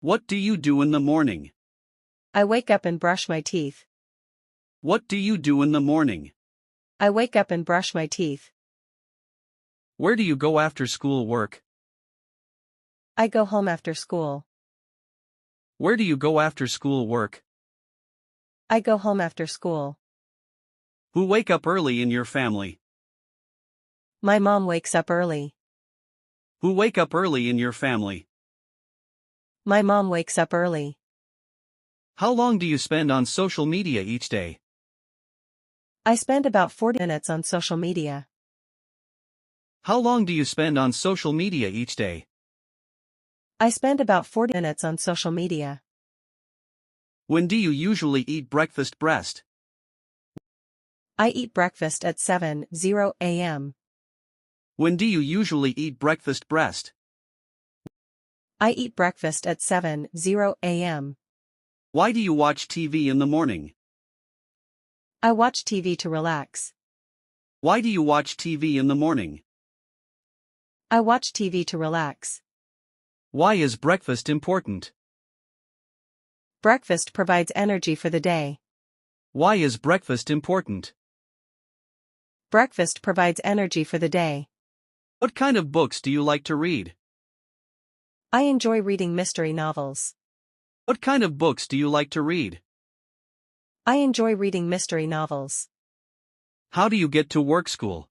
What do you do in the morning? I wake up and brush my teeth. What do you do in the morning? I wake up and brush my teeth. Where do you go after school work? I go home after school. Where do you go after school work? I go home after school. Who wake up early in your family? My mom wakes up early. Who wake up early in your family? My mom wakes up early. How long do you spend on social media each day? I spend about 40 minutes on social media. How long do you spend on social media each day? I spend about 40 minutes on social media. When do you usually eat breakfast? I eat breakfast at 7:00 a.m. When do you usually eat breakfast? I eat breakfast at 7:00 a.m. Why do you watch TV in the morning? I watch TV to relax. Why do you watch TV in the morning? I watch TV to relax. Why is breakfast important? Breakfast provides energy for the day. Why is breakfast important? Breakfast provides energy for the day. What kind of books do you like to read? I enjoy reading mystery novels. What kind of books do you like to read? I enjoy reading mystery novels. How do you get to work? School?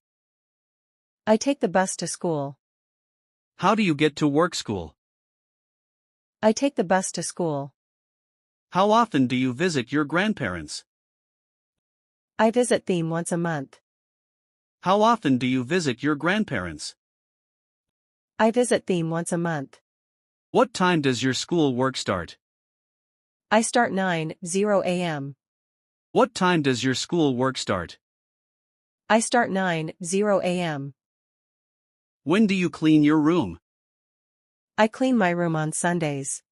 I take the bus to school. How do you get to work? School? I take the bus to school. How often do you visit your grandparents? I visit them once a month. How often do you visit your grandparents? I visit them once a month. What time does your school work start? I start 9:00 a.m. What time does your school work start? I start 9:00 a.m. When do you clean your room? I clean my room on Sundays.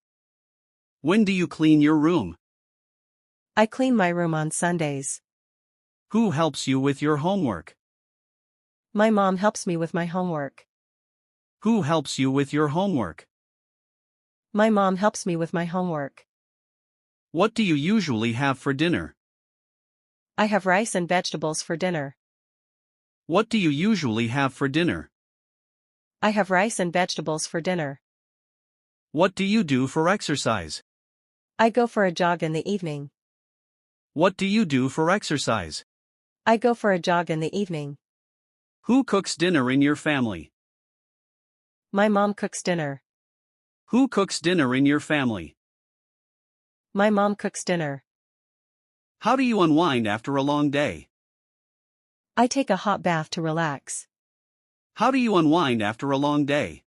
When do you clean your room? I clean my room on Sundays. Who helps you with your homework? My mom helps me with my homework. Who helps you with your homework? My mom helps me with my homework. What do you usually have for dinner? I have rice and vegetables for dinner. What do you usually have for dinner? I have rice and vegetables for dinner. What do you do for exercise? I go for a jog in the evening. What do you do for exercise? I go for a jog in the evening. Who cooks dinner in your family? My mom cooks dinner. Who cooks dinner in your family? My mom cooks dinner. How do you unwind after a long day? I take a hot bath to relax. How do you unwind after a long day?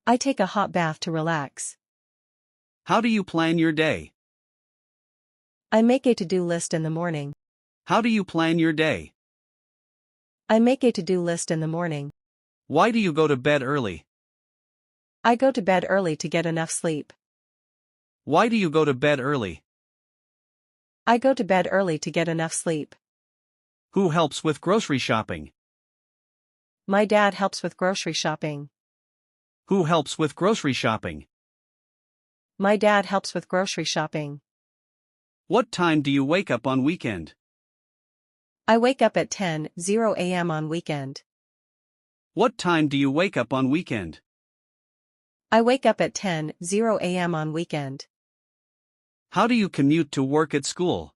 I take a hot bath to relax. How do you plan your day? I make a to-do list in the morning. How do you plan your day? I make a to-do list in the morning. Why do you go to bed early? I go to bed early to get enough sleep. Why do you go to bed early? I go to bed early to get enough sleep. Who helps with grocery shopping? My dad helps with grocery shopping. Who helps with grocery shopping? My dad helps with grocery shopping. What time do you wake up on weekend? I wake up at 10:00 a.m. on weekend. What time do you wake up on weekend? I wake up at 10:00 a.m. on weekend. How do you commute to work at school?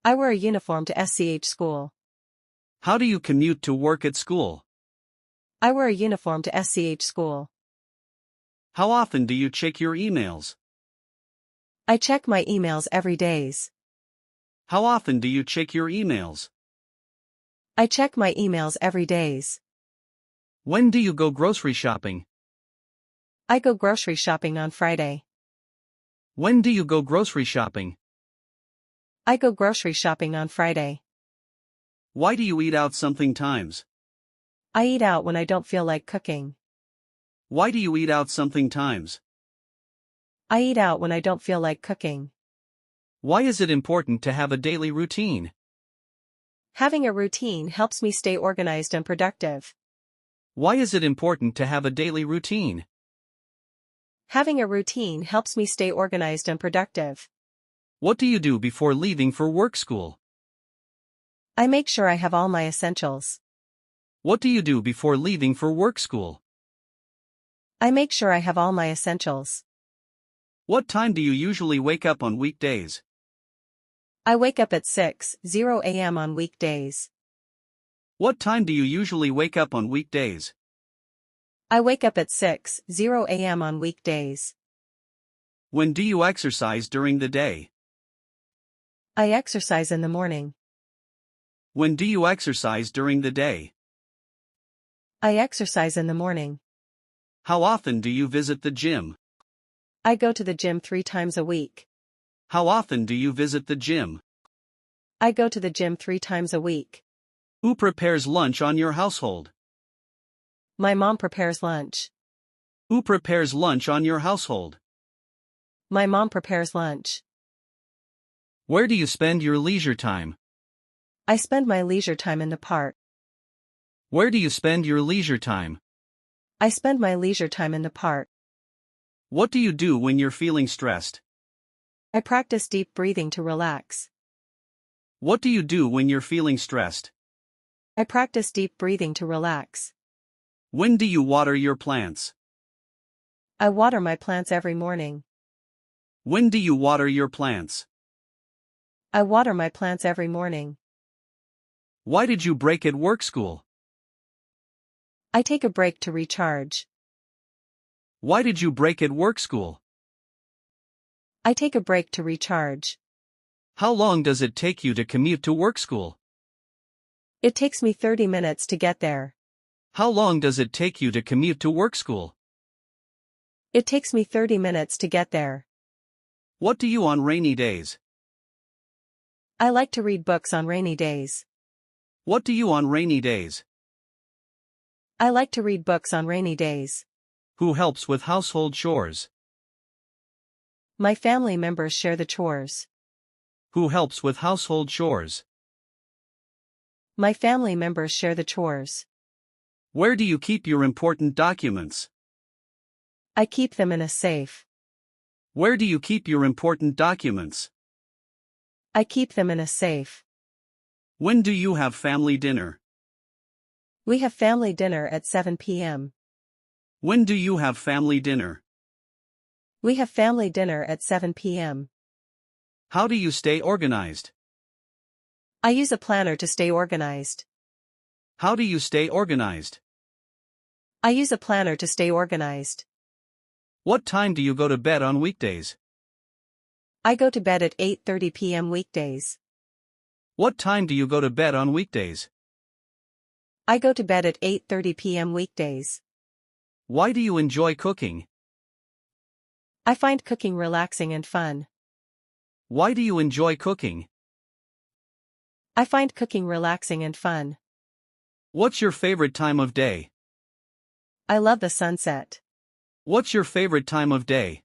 I wear a uniform to SCH school. How do you commute to work at school? I wear a uniform to SCH school. How often do you check your emails? I check my emails every day. How often do you check your emails? I check my emails every day. When do you go grocery shopping? I go grocery shopping on Friday. When do you go grocery shopping? I go grocery shopping on Friday. Why do you eat out sometimes? I eat out when I don't feel like cooking. Why do you eat out sometimes? I eat out when I don't feel like cooking. Why is it important to have a daily routine? Having a routine helps me stay organized and productive. Why is it important to have a daily routine? Having a routine helps me stay organized and productive. What do you do before leaving for work school? I make sure I have all my essentials. What do you do before leaving for work school? I make sure I have all my essentials. What time do you usually wake up on weekdays? I wake up at 6:00 a.m. on weekdays. What time do you usually wake up on weekdays? I wake up at 6:00 a.m. on weekdays. When do you exercise during the day? I exercise in the morning. When do you exercise during the day? I exercise in the morning. How often do you visit the gym? I go to the gym 3 times a week. How often do you visit the gym? I go to the gym 3 times a week. Who prepares lunch on your household? My mom prepares lunch. Who prepares lunch on your household? My mom prepares lunch. Where do you spend your leisure time? I spend my leisure time in the park. Where do you spend your leisure time? I spend my leisure time in the park. What do you do when you're feeling stressed? I practice deep breathing to relax. What do you do when you're feeling stressed? I practice deep breathing to relax. When do you water your plants? I water my plants every morning. When do you water your plants? I water my plants every morning. Why did you break at work school? I take a break to recharge. Why did you break at work school? I take a break to recharge. How long does it take you to commute to work school? It takes me 30 minutes to get there. How long does it take you to commute to work school? It takes me 30 minutes to get there. What do you on rainy days? I like to read books on rainy days. What do you on rainy days? I like to read books on rainy days. Who helps with household chores? My family members share the chores. Who helps with household chores? My family members share the chores. Where do you keep your important documents? I keep them in a safe. Where do you keep your important documents? I keep them in a safe. When do you have family dinner? We have family dinner at 7 p.m. When do you have family dinner? We have family dinner at 7 p.m. How do you stay organized? I use a planner to stay organized. How do you stay organized? I use a planner to stay organized. What time do you go to bed on weekdays? I go to bed at 8:30 p.m. weekdays. What time do you go to bed on weekdays? I go to bed at 8:30 p.m. weekdays. Why do you enjoy cooking? I find cooking relaxing and fun. Why do you enjoy cooking? I find cooking relaxing and fun. What's your favorite time of day? I love the sunset. What's your favorite time of day?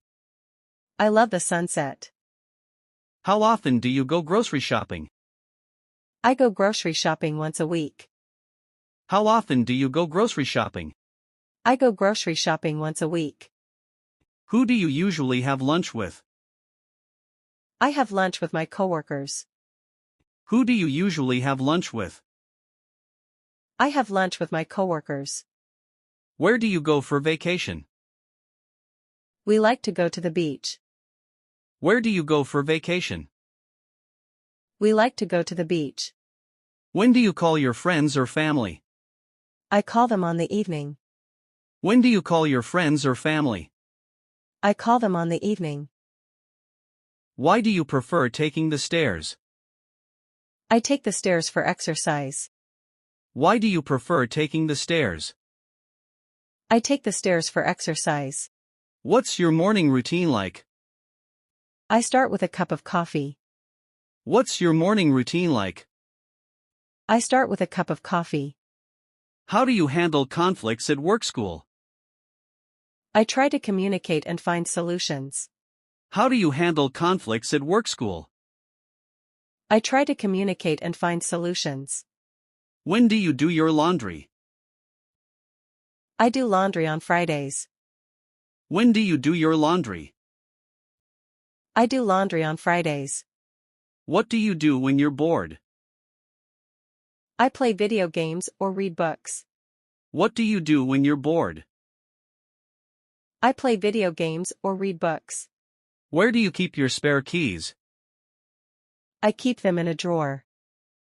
I love the sunset. How often do you go grocery shopping? I go grocery shopping once a week. How often do you go grocery shopping? I go grocery shopping once a week. Who do you usually have lunch with? I have lunch with my coworkers. Who do you usually have lunch with? I have lunch with my coworkers. Where do you go for vacation? We like to go to the beach. Where do you go for vacation? We like to go to the beach. When do you call your friends or family? I call them on the evening. When do you call your friends or family? I call them on the evening. Why do you prefer taking the stairs? I take the stairs for exercise. Why do you prefer taking the stairs? I take the stairs for exercise. What's your morning routine like? I start with a cup of coffee. What's your morning routine like? I start with a cup of coffee. How do you handle conflicts at work school? I try to communicate and find solutions. How do you handle conflicts at work school? I try to communicate and find solutions. When do you do your laundry? I do laundry on Fridays. When do you do your laundry? I do laundry on Fridays. What do you do when you're bored? I play video games or read books. What do you do when you're bored? I play video games or read books. Where do you keep your spare keys? I keep them in a drawer.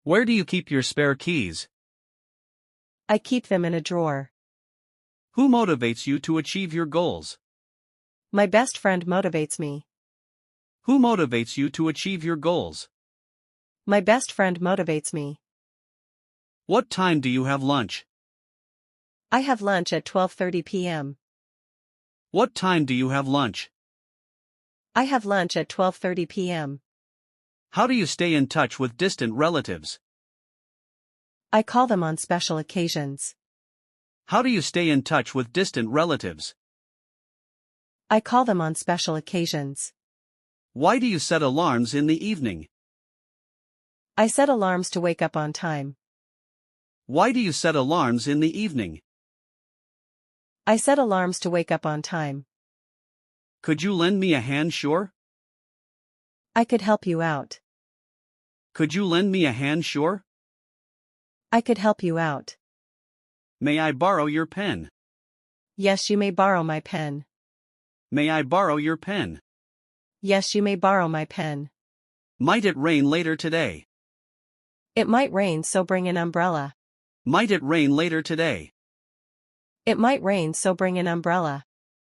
Where do you keep your spare keys? I keep them in a drawer. Who motivates you to achieve your goals? My best friend motivates me. Who motivates you to achieve your goals? My best friend motivates me. What time do you have lunch? I have lunch at 12:30 p.m. What time do you have lunch? I have lunch at 12:30 p.m. How do you stay in touch with distant relatives? I call them on special occasions. How do you stay in touch with distant relatives? I call them on special occasions. Why do you set alarms in the evening? I set alarms to wake up on time. Why do you set alarms in the evening? I set alarms to wake up on time. Could you lend me a hand, sure? I could help you out. Could you lend me a hand, sure? I could help you out. May I borrow your pen? Yes, you may borrow my pen. May I borrow your pen? Yes, you may borrow my pen. Might it rain later today? It might rain, so bring an umbrella. Might it rain later today? It might rain, so bring an umbrella.